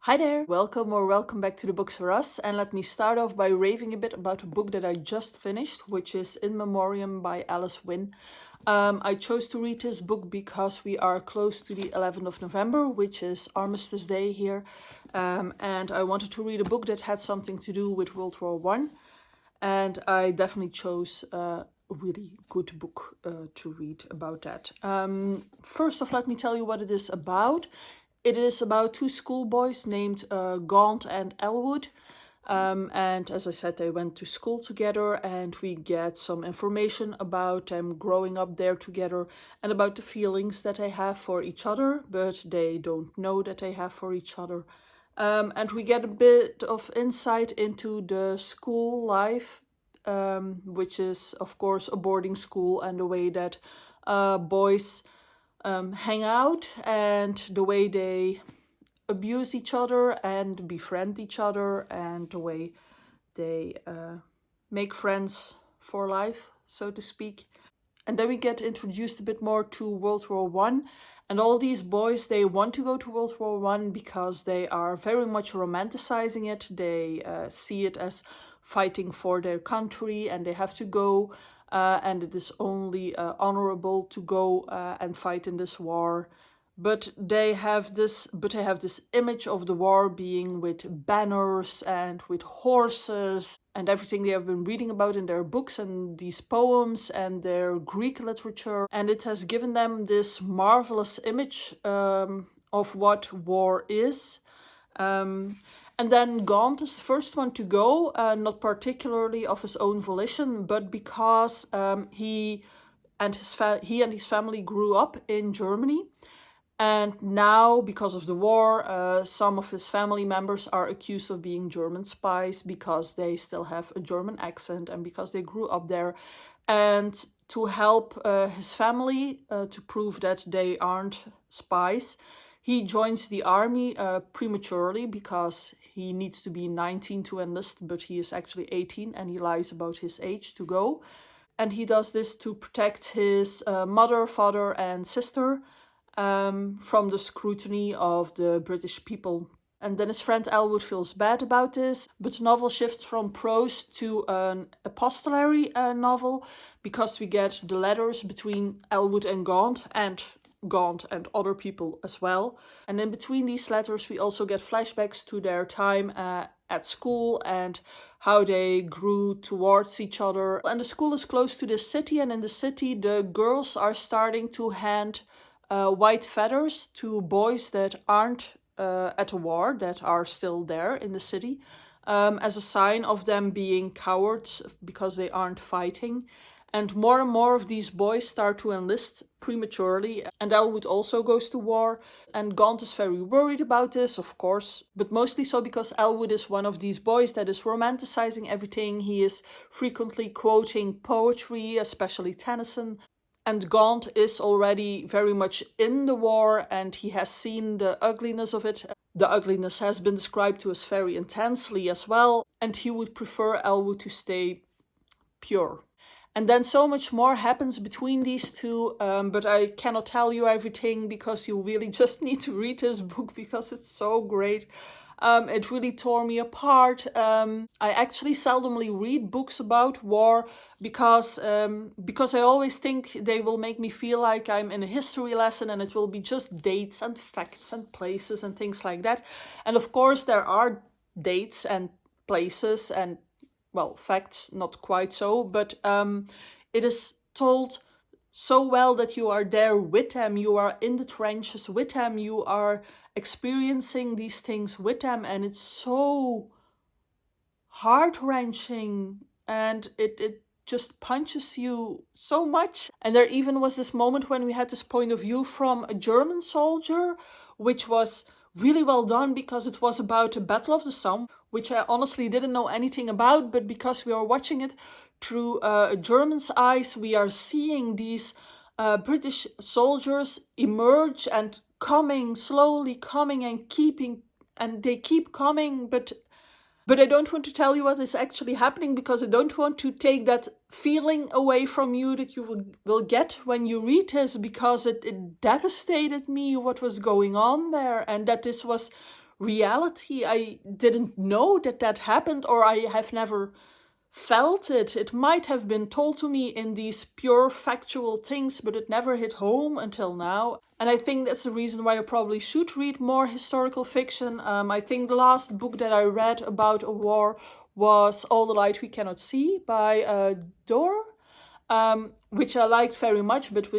Hi there! Welcome back to the Books for Us, and let me start off by raving a bit about a book that I just finished, which is In Memoriam by Alice Winn. I chose to read this book because we are close to the 11th of November, which is Armistice Day here, and I wanted to read a book that had something to do with World War One, and I definitely chose a really good book to read about that. First off, let me tell you what it is about. It is about two schoolboys named Gaunt and Elwood. And as I said, they went to school together, and we get some information about them growing up there together and about the feelings that they have for each other, but they don't know that they have for each other. And we get a bit of insight into the school life, which is, of course, a boarding school, and the way that boys hang out and the way they abuse each other and befriend each other and the way they make friends for life, so to speak. And then we get introduced a bit more to World War One, and all these boys, they want to go to World War One because they are very much romanticizing it. They see it as fighting for their country, and they have to go. And it is only honorable to go and fight in this war. But they have this image of the war being with banners and with horses and everything they have been reading about in their books and these poems and their Greek literature. And it has given them this marvelous image of what war is. And then Gaunt is the first one to go, not particularly of his own volition, but because he and his family grew up in Germany. And now, because of the war, some of his family members are accused of being German spies because they still have a German accent and because they grew up there. And to help his family to prove that they aren't spies, he joins the army prematurely because he needs to be 19 to enlist, but he is actually 18 and he lies about his age to go. And he does this to protect his mother, father, and sister from the scrutiny of the British people. And then his friend Elwood feels bad about this, but the novel shifts from prose to an epistolary novel because we get the letters between Elwood and Gaunt and other people as well. And in between these letters, we also get flashbacks to their time at school and how they grew towards each other. And the school is close to the city, and in the city, the girls are starting to hand white feathers to boys that aren't at a war, that are still there in the city, as a sign of them being cowards because they aren't fighting. And more of these boys start to enlist prematurely, and Elwood also goes to war. And Gaunt is very worried about this, of course, but mostly so because Elwood is one of these boys that is romanticizing everything. He is frequently quoting poetry, especially Tennyson. And Gaunt is already very much in the war, and he has seen the ugliness of it. The ugliness has been described to us very intensely as well, and he would prefer Elwood to stay pure. And then so much more happens between these two, but I cannot tell you everything because you really just need to read this book because it's so great. It really tore me apart. I actually seldomly read books about war because I always think they will make me feel like I'm in a history lesson and it will be just dates and facts and places and things like that. And of course there are dates and places and, well, facts, not quite so, but it is told so well that you are there with them, you are in the trenches with them, you are experiencing these things with them, and it's so heart-wrenching, and it just punches you so much. And there even was this moment when we had this point of view from a German soldier, which was really well done because it was about the Battle of the Somme, which I honestly didn't know anything about, but because we are watching it through a German's eyes, we are seeing these British soldiers emerge and slowly coming and they keep coming, but I don't want to tell you what is actually happening because I don't want to take that feeling away from you that you will get when you read this, because it devastated me what was going on there, and that this was reality. I didn't know that that happened, or I have never felt it. It might have been told to me in these pure factual things, but it never hit home until now. And I think that's the reason why I probably should read more historical fiction. I think the last book that I read about a war was All the Light We Cannot See by Dor, which I liked very much, but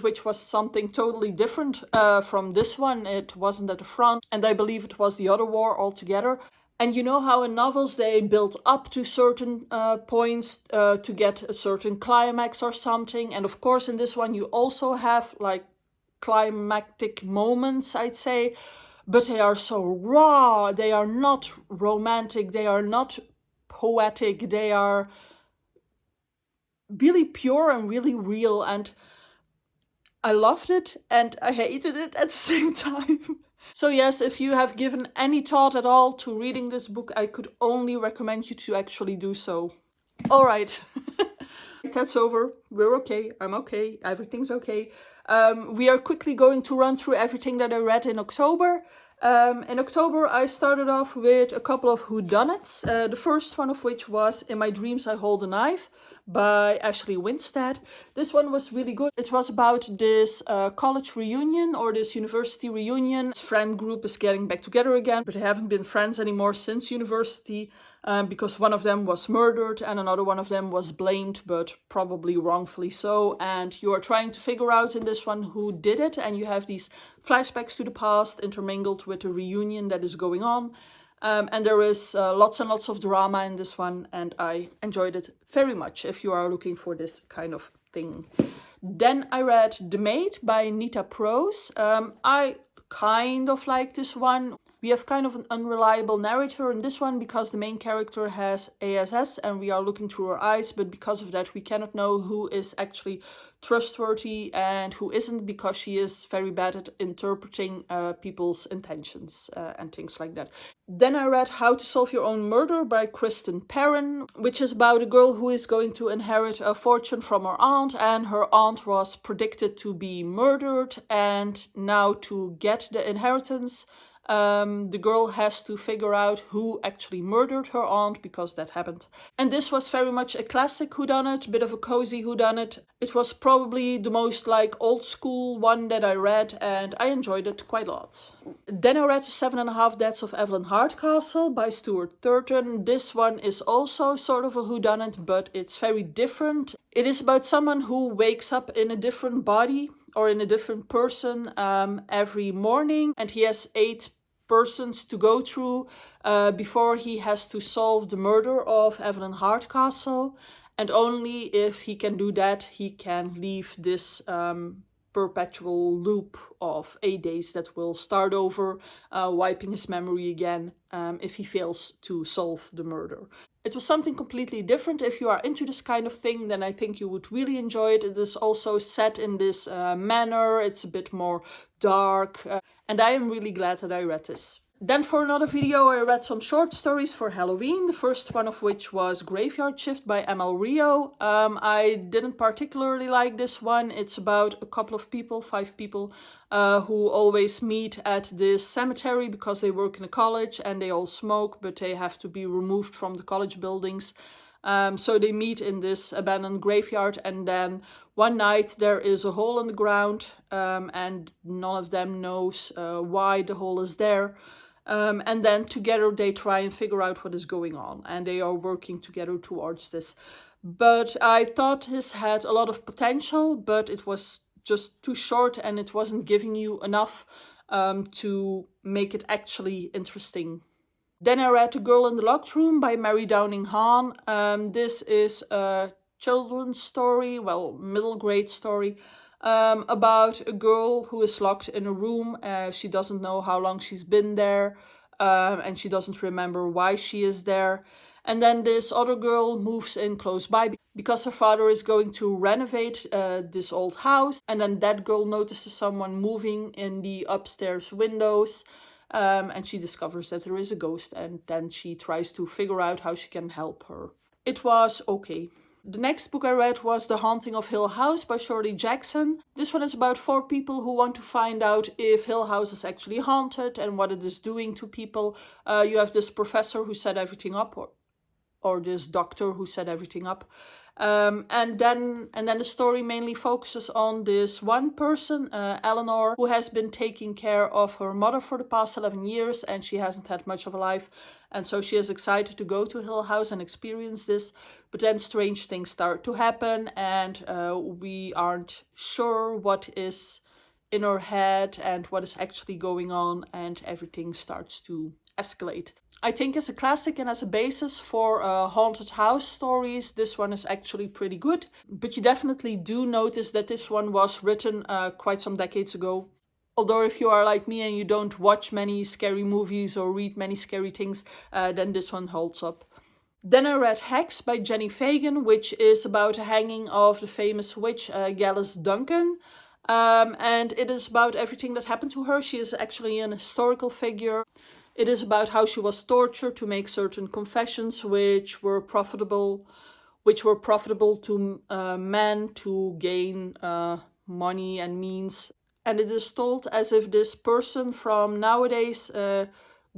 which was something totally different from this one. It wasn't at the front, and I believe it was the other war altogether. And you know how in novels they build up to certain points to get a certain climax or something. And of course, in this one, you also have like climactic moments, I'd say, but they are so raw. They are not romantic. They are not poetic. They are really pure and really real. And I loved it and I hated it at the same time. So yes, if you have given any thought at all to reading this book, I could only recommend you to actually do so. All right, that's over. We're okay. I'm okay. Everything's okay. We are quickly going to run through everything that I read in October. In October, I started off with a couple of whodunits. The first one of which was In My Dreams I Hold a Knife by Ashley Winstead. This one was really good. It was about this college reunion or this university reunion. This friend group is getting back together again, but they haven't been friends anymore since university because one of them was murdered and another one of them was blamed, but probably wrongfully so. And you are trying to figure out in this one who did it, and you have these flashbacks to the past intermingled with the reunion that is going on. And there is lots and lots of drama in this one, and I enjoyed it very much if you are looking for this kind of thing. Then I read The Maid by Nita Prose. I kind of like this one. We have kind of an unreliable narrator in this one because the main character has ASS and we are looking through her eyes, but because of that we cannot know who is actually trustworthy and who isn't, because she is very bad at interpreting people's intentions and things like that. Then I read How to Solve Your Own Murder by Kristen Perrin, which is about a girl who is going to inherit a fortune from her aunt, and her aunt was predicted to be murdered, and now to get the inheritance, the girl has to figure out who actually murdered her aunt, because that happened. And this was very much a classic whodunit, bit of a cozy whodunit. It was probably the most like old school one that I read, and I enjoyed it quite a lot. Then I read The 7.5 Deaths of Evelyn Hardcastle by Stuart Turton. This one is also sort of a whodunit, but it's very different. It is about someone who wakes up in a different body or in a different person every morning, and he has 8 persons to go through before he has to solve the murder of Evelyn Hardcastle. And only if he can do that, he can leave this perpetual loop of 8 days that will start over, wiping his memory again if he fails to solve the murder. It was something completely different. If you are into this kind of thing, then I think you would really enjoy it. It is also set in this manner. It's a bit more dark. And I am really glad that I read this. Then for another video, I read some short stories for Halloween, the first one of which was Graveyard Shift by ML Rio. I didn't particularly like this one. It's about a couple of people, 5 people, who always meet at this cemetery because they work in a college and they all smoke, but they have to be removed from the college buildings. So they meet in this abandoned graveyard, and then one night there is a hole in the ground, and none of them knows why the hole is there. And then together they try and figure out what is going on, and they are working together towards this. But I thought this had a lot of potential, but it was just too short and it wasn't giving you enough to make it actually interesting. Then I read The Girl in the Locked Room by Mary Downing Hahn. This is a children's story, well, middle grade story, about a girl who is locked in a room. She doesn't know how long she's been there, and she doesn't remember why she is there. And then this other girl moves in close by because her father is going to renovate this old house. And then that girl notices someone moving in the upstairs windows, and she discovers that there is a ghost, and then she tries to figure out how she can help her. It was okay. The next book I read was The Haunting of Hill House by Shirley Jackson. This one is about 4 people who want to find out if Hill House is actually haunted and what it is doing to people. You have this professor who set everything up, or this doctor who set everything up. And then the story mainly focuses on this one person, Eleanor, who has been taking care of her mother for the past 11 years and she hasn't had much of a life. And so she is excited to go to Hill House and experience this. But then strange things start to happen and we aren't sure what is in her head and what is actually going on, and everything starts to escalate. I think as a classic and as a basis for haunted house stories, this one is actually pretty good. But you definitely do notice that this one was written quite some decades ago. Although if you are like me and you don't watch many scary movies or read many scary things, then this one holds up. Then I read Hex by Jenny Fagan, which is about a hanging of the famous witch Gallus Duncan. And it is about everything that happened to her. She is actually an historical figure. It is about how she was tortured to make certain confessions which were profitable to men to gain money and means. And it is told as if this person from nowadays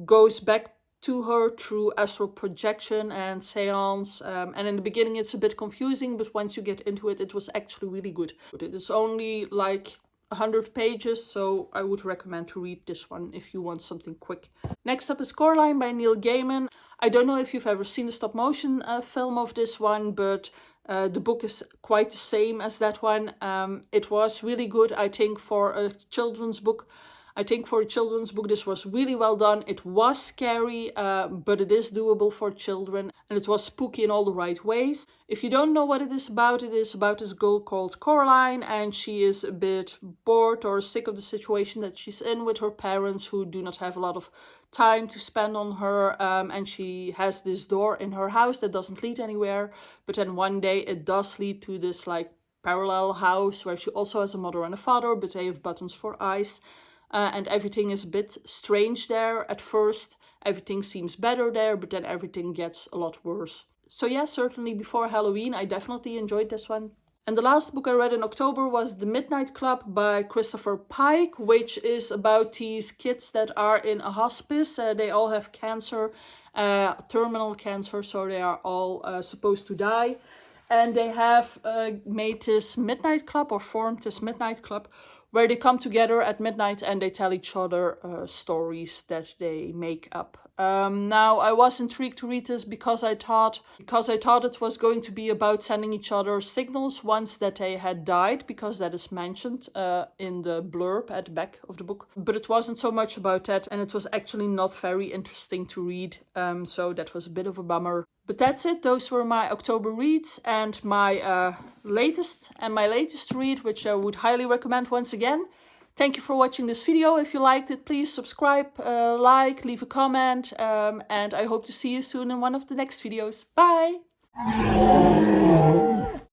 goes back to her through astral projection and seance. And in the beginning it's a bit confusing, but once you get into it, it was actually really good. It is only like 100 pages, so I would recommend to read this one if you want something quick. Next up is Coraline by Neil Gaiman. I don't know if you've ever seen the stop motion film of this one, but the book is quite the same as that one. It was really good, I think, for a children's book. This was really well done. It was scary, but it is doable for children, and it was spooky in all the right ways. If you don't know what it is about this girl called Coraline, and she is a bit bored or sick of the situation that she's in with her parents, who do not have a lot of time to spend on her, and she has this door in her house that doesn't lead anywhere, but then one day it does lead to this like parallel house where she also has a mother and a father, but they have buttons for eyes. And everything is a bit strange there at first. Everything seems better there, but then everything gets a lot worse. So yeah, certainly before Halloween, I definitely enjoyed this one. And the last book I read in October was The Midnight Club by Christopher Pike, which is about these kids that are in a hospice. They all have cancer, terminal cancer, so they are all supposed to die. And they have made this midnight club, or formed this midnight club, where they come together at midnight and they tell each other stories that they make up. Now, I was intrigued to read this because I thought it was going to be about sending each other signals once that they had died, because that is mentioned in the blurb at the back of the book. But it wasn't so much about that, and it was actually not very interesting to read, so that was a bit of a bummer. But that's it. Those were my October reads and my latest read, which I would highly recommend once again. Thank you for watching this video. If you liked it, please subscribe, like, leave a comment, and I hope to see you soon in one of the next videos. Bye!